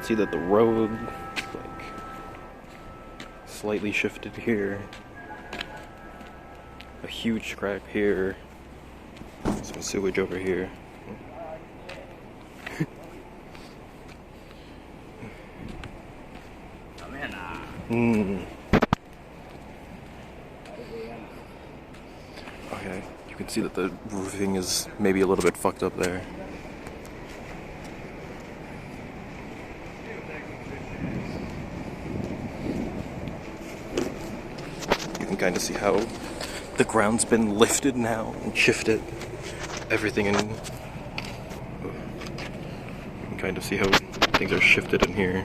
see that the road, like, slightly shifted here. A huge crack here. Some sewage over here. Okay, you can see that the roofing is maybe a little bit fucked up there. You can kind of see how the ground's been lifted now and shifted. Everything in... You can kind of see how things are shifted in here.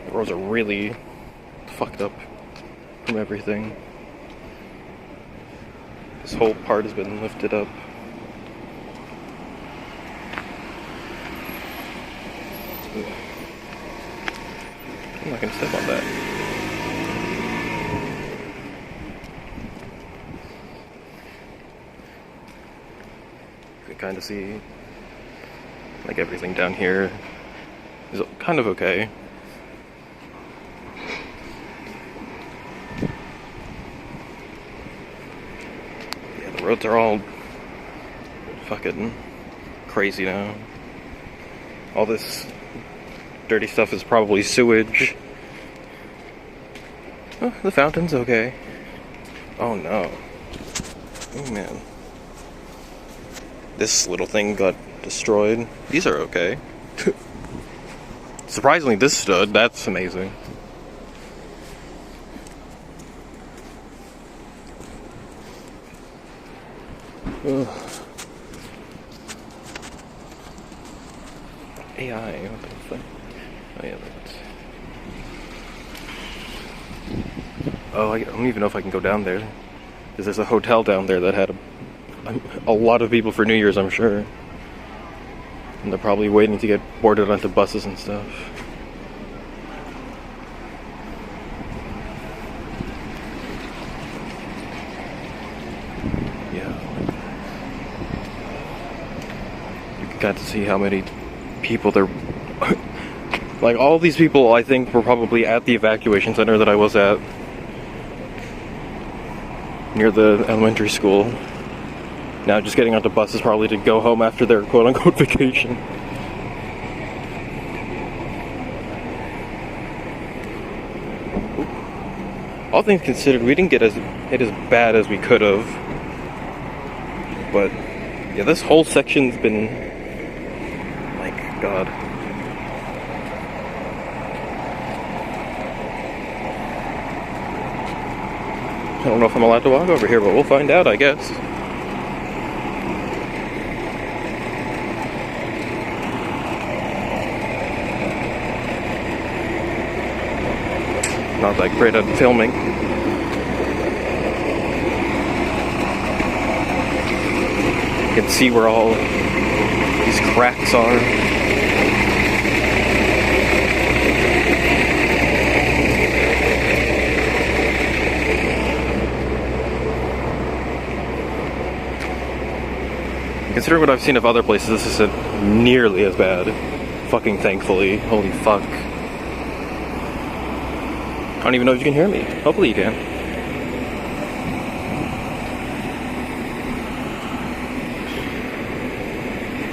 The roads are really fucked up from everything. This whole part has been lifted up. I'm not gonna step on that. You can kind of see, like, everything down here is kind of okay. Yeah, the roads are all fucking crazy now. All this dirty stuff is probably sewage. Oh, the fountain's okay. Oh no. Oh man. This little thing got destroyed. These are okay. Surprisingly, this stood. That's amazing. Ugh. AI, what the fuck? Oh yeah, that's... Oh, I don't even know if I can go down there. Because there's a hotel down there that had a lot of people for New Year's, I'm sure. And they're probably waiting to get boarded onto buses and stuff. Yeah. You can kind of see how many people there... Like, all these people, I think, were probably at the evacuation center that I was at. Near the elementary school. Now just getting onto buses probably to go home after their quote-unquote vacation. All things considered, we didn't get hit as bad as we could have. But, yeah, this whole section's been... Like, God... I don't know if I'm allowed to walk over here, but we'll find out, I guess. Not that great at filming. You can see where all these cracks are. Considering what I've seen of other places, this isn't nearly as bad. Fucking thankfully. Holy fuck. I don't even know if you can hear me. Hopefully you can.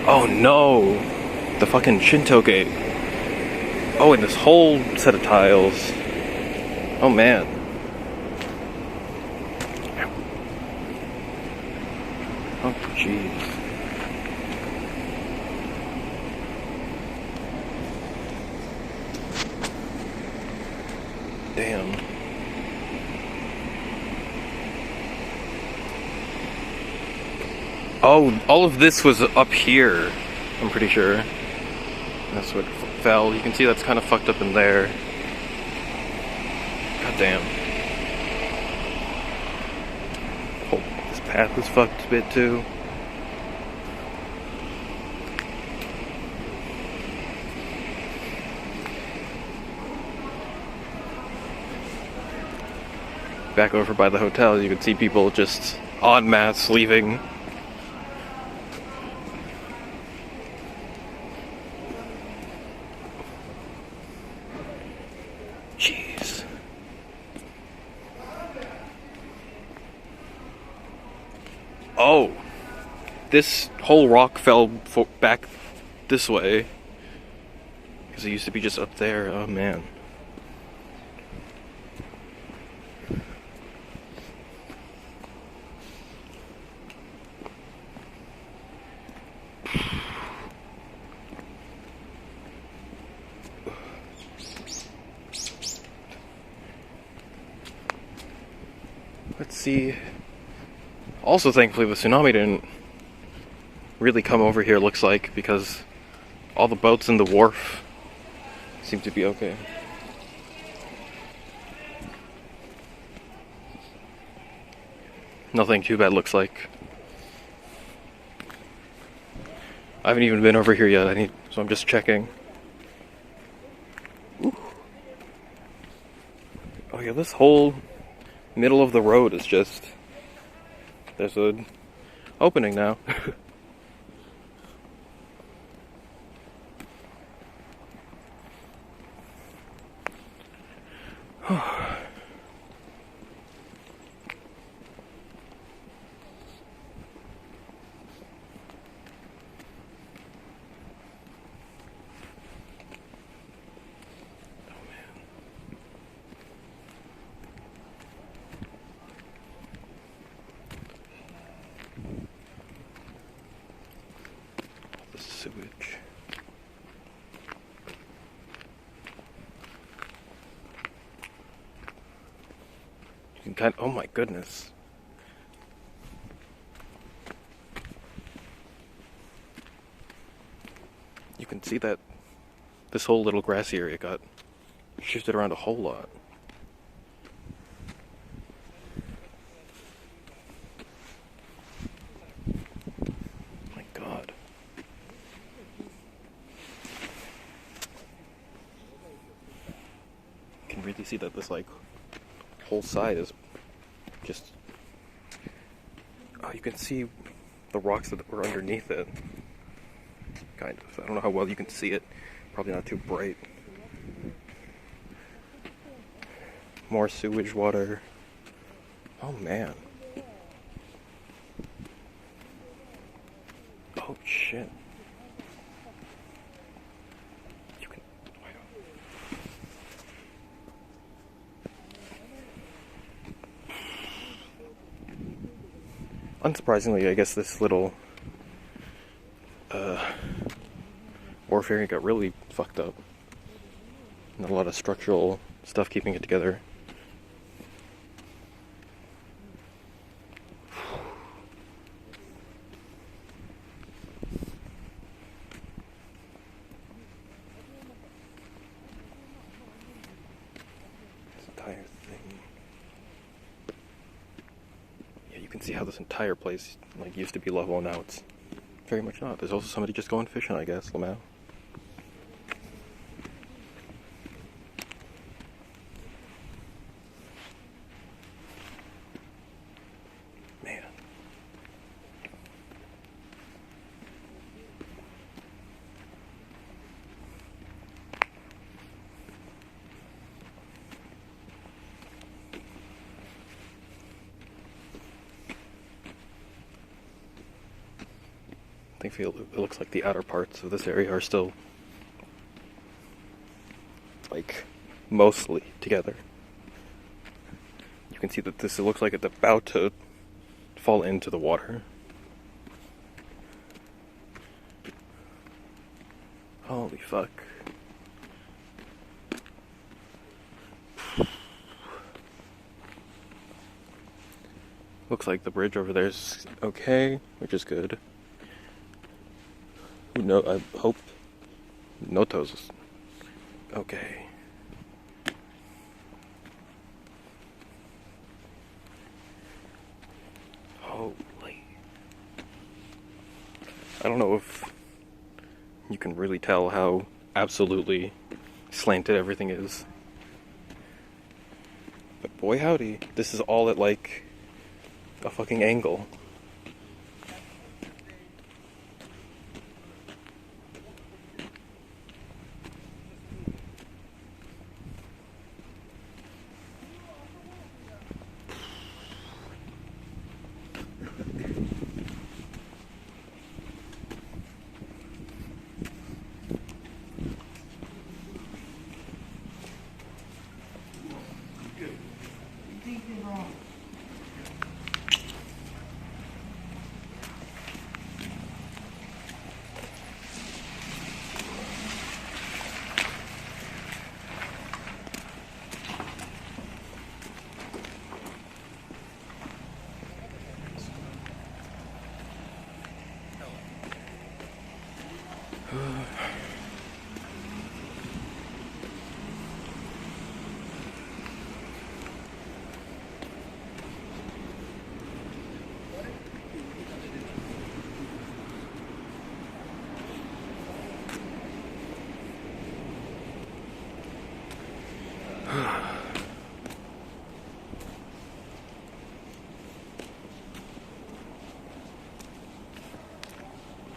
Oh no! The fucking Shinto gate. Oh, and this whole set of tiles. Oh man. Oh jeez. Damn. Oh, all of this was up here, I'm pretty sure. That's what fell. You can see that's kind of fucked up in there. God damn. Oh, this path is fucked a bit too. Back over by the hotel, you can see people just en masse leaving. this whole rock fell back this way. Because it used to be just up there. Oh man. Let's see. Also, thankfully, the tsunami didn't really come over here, looks like, because all the boats in the wharf seem to be okay. Nothing too bad, looks like. I haven't even been over here yet, so I'm just checking. Ooh. Oh yeah, this whole middle of the road is just... There's an opening now. Sewage. You can oh my goodness. You can see that this whole little grassy area got shifted around a whole lot. My God. You can really see that this like whole side is just... Oh, you can see the rocks that were underneath it. Kind of. I don't know how well you can see it. Probably not too bright. More sewage water. Oh man. Oh shit. You can... Unsurprisingly, I guess this little wharf area got really fucked up. Not a lot of structural stuff keeping it together. This entire thing. Yeah, you can see how this entire place like used to be level and now it's very much not. There's also somebody just going fishing, I guess, Lamau. Man. I think it looks like the outer parts of this area are still like mostly together. You can see that this looks like it's about to fall into the water. Holy fuck. Looks like the bridge over there is okay, which is good. No, I hope Noto's is okay. Holy. I don't know if you can really tell how absolutely slanted everything is. But boy howdy, this is all at like a fucking angle.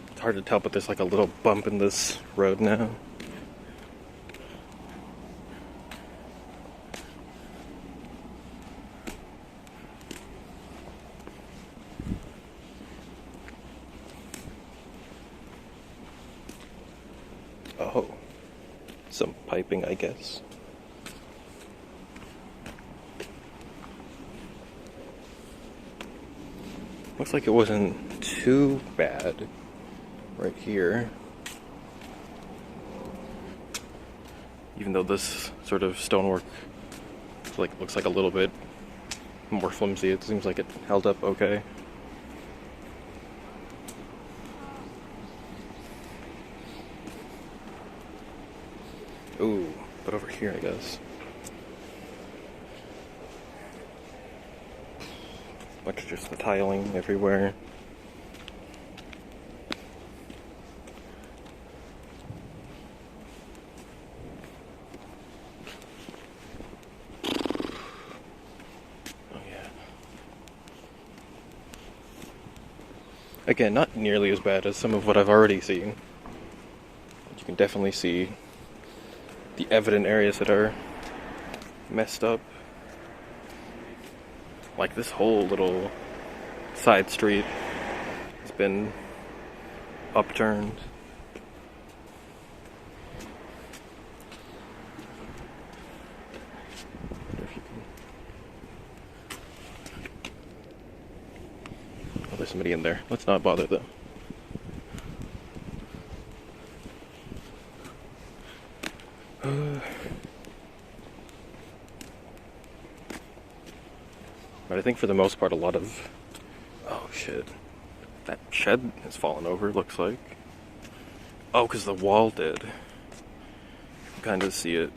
It's hard to tell, but there's like a little bump in this road now. Oh, some piping, I guess. Looks like it wasn't too bad right here. Even though this sort of stonework looks like a little bit more flimsy, it seems like it held up okay. Ooh, but over here, I guess. Bunch of just the tiling everywhere. Oh yeah. Again, not nearly as bad as some of what I've already seen. But you can definitely see the evident areas that are messed up. Like this whole little side street has been upturned. If you can... Oh, there's somebody in there. Let's not bother them. But I think for the most part, a lot of... Oh shit. That shed has fallen over, looks like. Oh, because the wall did. You can kind of see it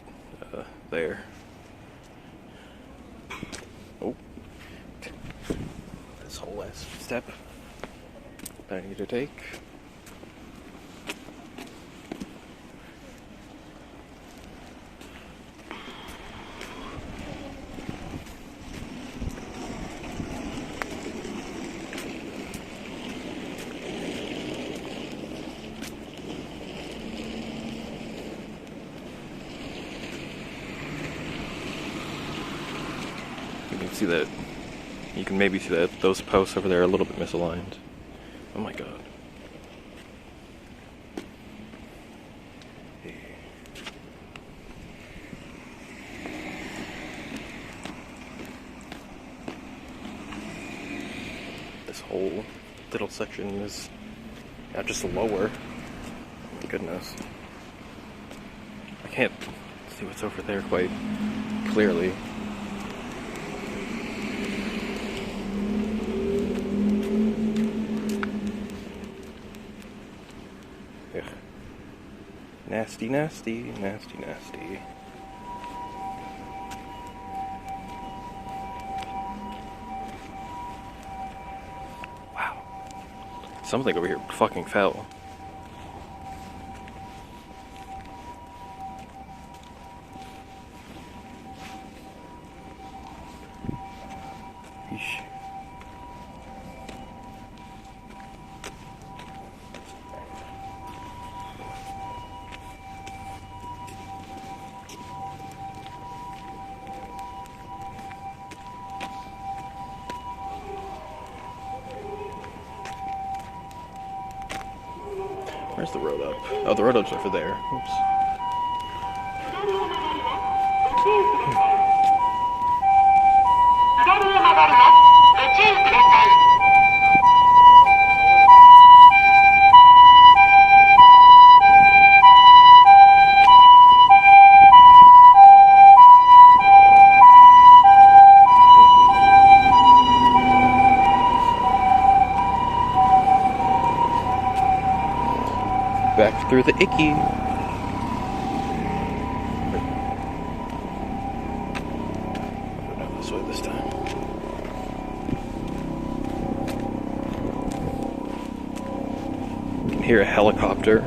there. Oh. This whole last step that I need to take. See that, you can maybe see that those posts over there are a little bit misaligned. Oh my god. This whole little section is not just lower. Oh my goodness. I can't see what's over there quite clearly. Nasty, nasty, nasty, nasty. Wow. Something over here fucking fell. Yeesh. Where's the road up? Oh, the road up's over there. Oops. Back through through the icky. I'll go down this way this time. You can hear a helicopter.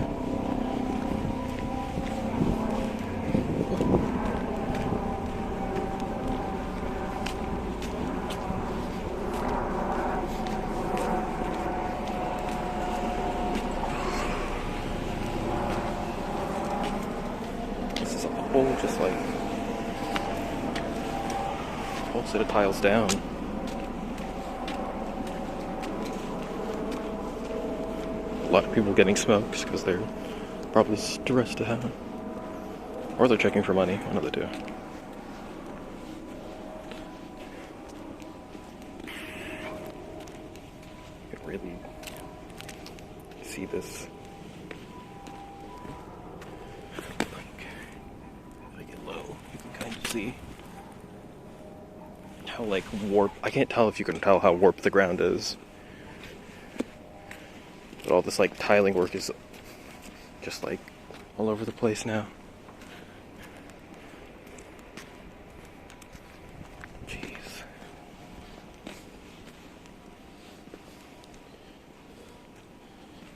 Just like a whole set of tiles down. A lot of people getting smoked because they're probably stressed out. Or they're checking for money, one of the two. You can really see this. See how like warped, I can't tell if you can tell how warped the ground is, but all this like tiling work is just like all over the place now. Jeez.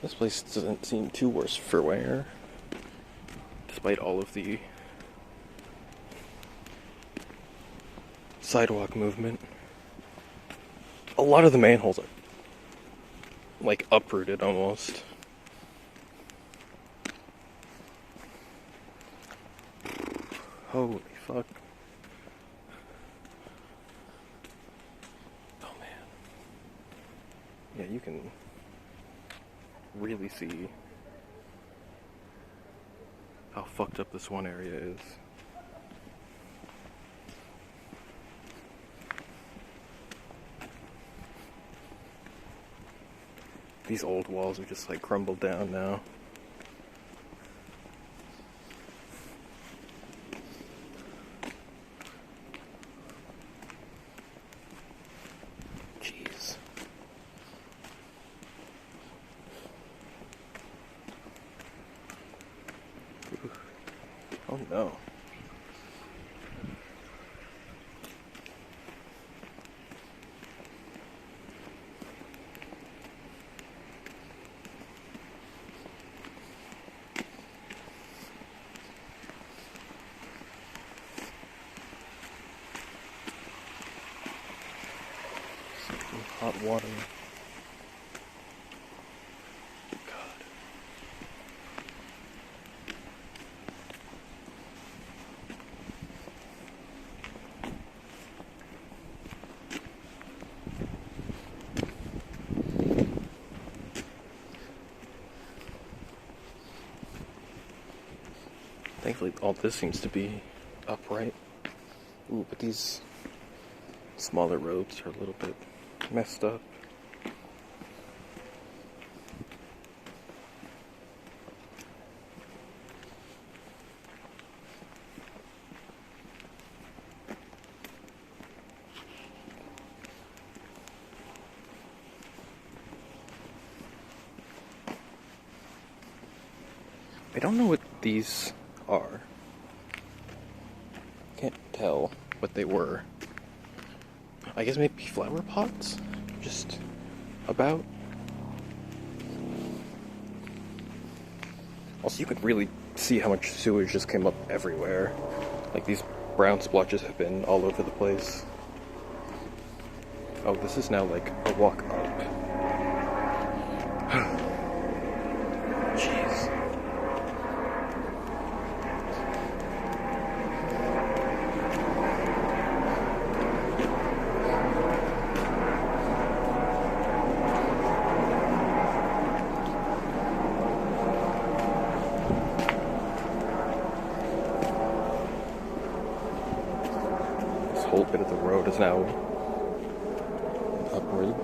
This place doesn't seem too worse for wear, despite all of the sidewalk movement. A lot of the manholes are like uprooted almost. Holy fuck. Oh man. Yeah, you can really see how fucked up this one area is. These old walls are just like crumbled down now. Jeez. Ooh. Oh no. Hot water. God. Thankfully, all this seems to be upright. Ooh, but these smaller roads are a little bit messed up. I don't know what these are. Can't tell what they were. I guess maybe flower pots? Just about. Also, you could really see how much sewage just came up everywhere. Like, these brown splotches have been all over the place. Oh, this is now like a walk up. Jeez. Whole bit of the road is now upward.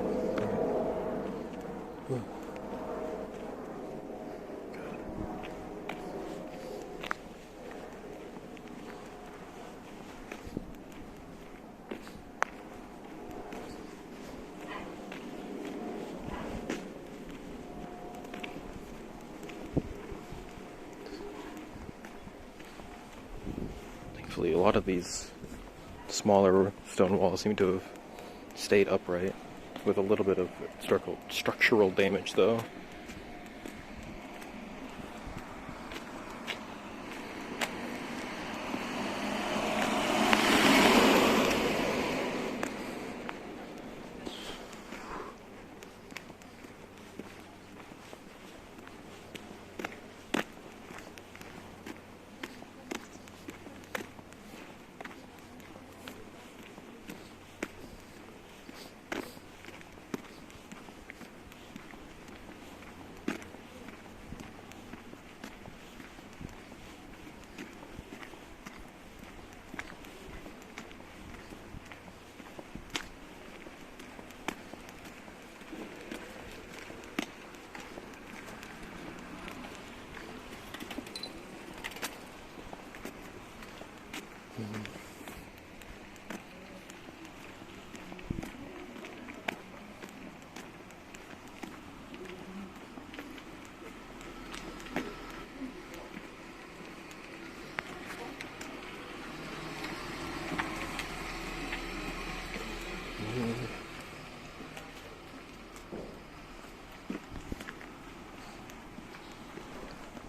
thankfully, a lot of these smaller stone walls seem to have stayed upright, with a little bit of structural damage, though.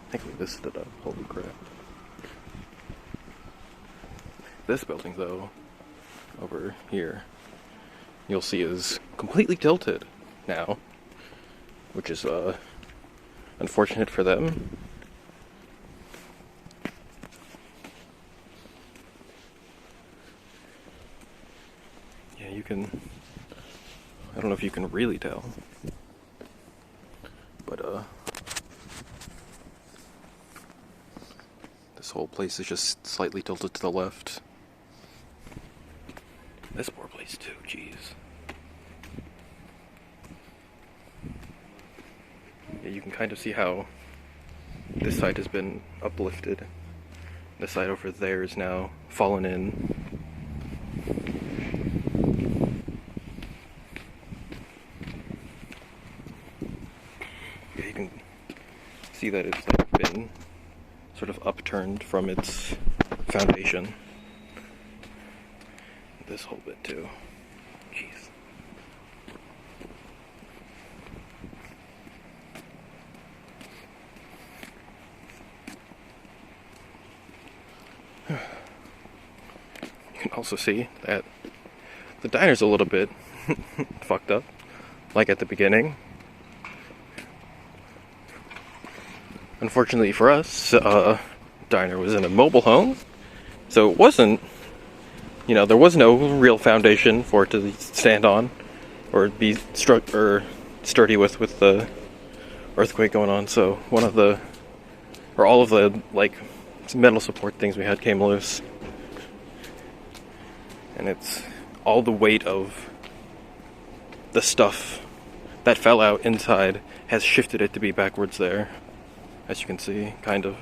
I think we listed it up. Holy crap. This building, though, over here, you'll see is completely tilted now, which is unfortunate for them. Yeah, you can, I don't know if you can really tell, but this whole place is just slightly tilted to the left. This poor place too, jeez. Yeah, you can kind of see how this side has been uplifted. This side over there is now fallen in. Yeah, you can see that it's like been sort of upturned from its foundation. This whole bit too. Jeez. You can also see that the diner's a little bit fucked up, like at the beginning. Unfortunately for us, diner was in a mobile home, so it wasn't, there was no real foundation for it to stand on or be sturdy with the earthquake going on. So all of the metal support things we had came loose, and it's all the weight of the stuff that fell out inside has shifted it to be backwards there, as you can see, kind of.